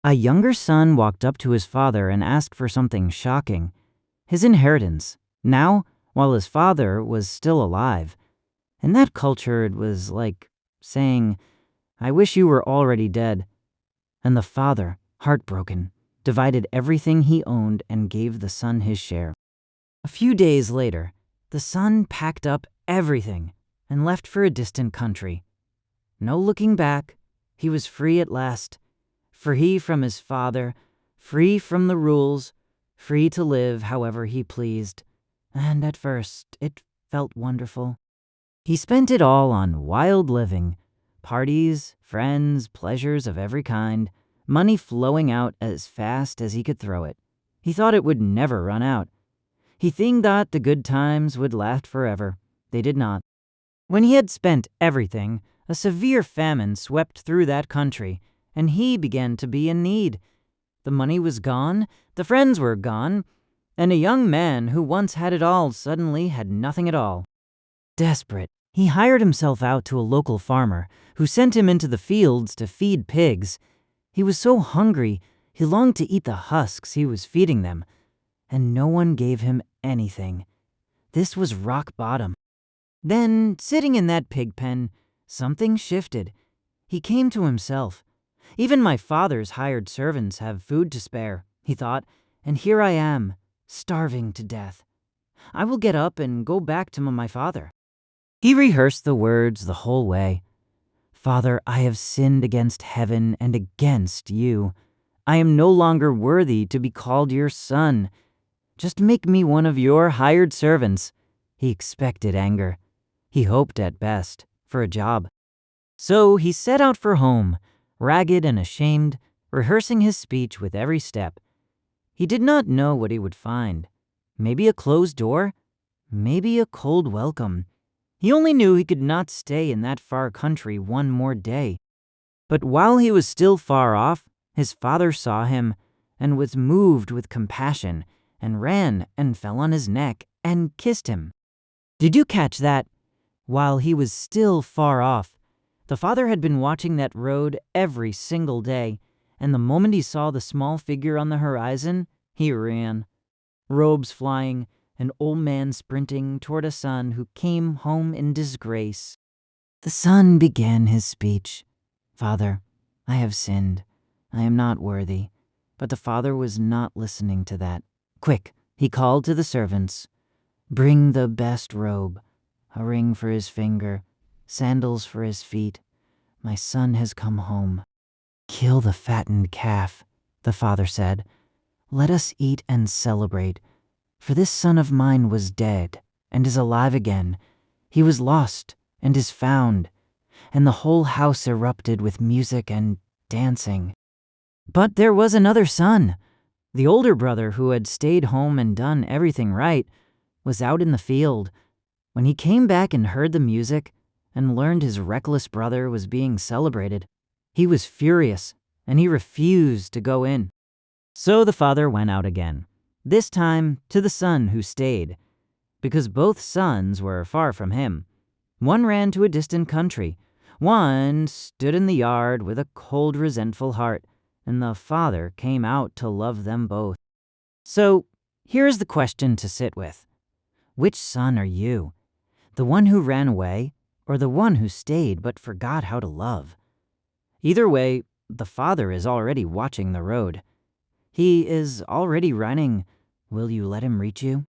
A younger son walked up to his father and asked for something shocking: his inheritance, now while his father was still alive. In that culture, it was like saying, "I wish you were already dead." And the father, heartbroken, divided everything he owned and gave the son his share. A few days later, the son packed up everything and left for a distant country. No looking back, he was free at last, free from his father, free from the rules, free to live however he pleased. And at first, it felt wonderful. He spent it all on wild living, parties, friends, pleasures of every kind, money flowing out as fast as he could throw it. He thought it would never run out. He thought the good times would last forever. They did not. When he had spent everything, a severe famine swept through that country, and he began to be in need. The money was gone, the friends were gone, and a young man who once had it all suddenly had nothing at all. Desperate, he hired himself out to a local farmer who sent him into the fields to feed pigs. He was so hungry, he longed to eat the husks he was feeding them, and no one gave him anything. This was rock bottom. Then, sitting in that pig pen, something shifted. He came to himself. Even my father's hired servants have food to spare, he thought, and here I am, starving to death. I will get up and go back to my father. He rehearsed the words the whole way. "Father, I have sinned against heaven and against you. I am no longer worthy to be called your son. Just make me one of your hired servants." He expected anger. He hoped at best for a job. So he set out for home, ragged and ashamed, rehearsing his speech with every step. He did not know what he would find. Maybe a closed door, maybe a cold welcome. He only knew he could not stay in that far country one more day. But while he was still far off, his father saw him and was moved with compassion and ran and fell on his neck and kissed him. Did you catch that? While he was still far off, the father had been watching that road every single day, and the moment he saw the small figure on the horizon, he ran. Robes flying, an old man sprinting toward a son who came home in disgrace. The son began his speech. "Father, I have sinned. I am not worthy." But the father was not listening to that. "Quick," he called to the servants. "Bring the best robe, a ring for his finger, sandals for his feet. My son has come home." "Kill the fattened calf," the father said. "Let us eat and celebrate. For this son of mine was dead and is alive again. He was lost and is found." And the whole house erupted with music and dancing. But there was another son. The older brother, who had stayed home and done everything right, was out in the field. When he came back and heard the music and learned his reckless brother was being celebrated, he was furious and he refused to go in. So the father went out again, this time to the son who stayed, because both sons were far from him. One ran to a distant country. One stood in the yard with a cold, resentful heart, and the father came out to love them both. So here's the question to sit with. Which son are you? The one who ran away, or the one who stayed but forgot how to love? Either way, the father is already watching the road. He is already running. Will you let him reach you?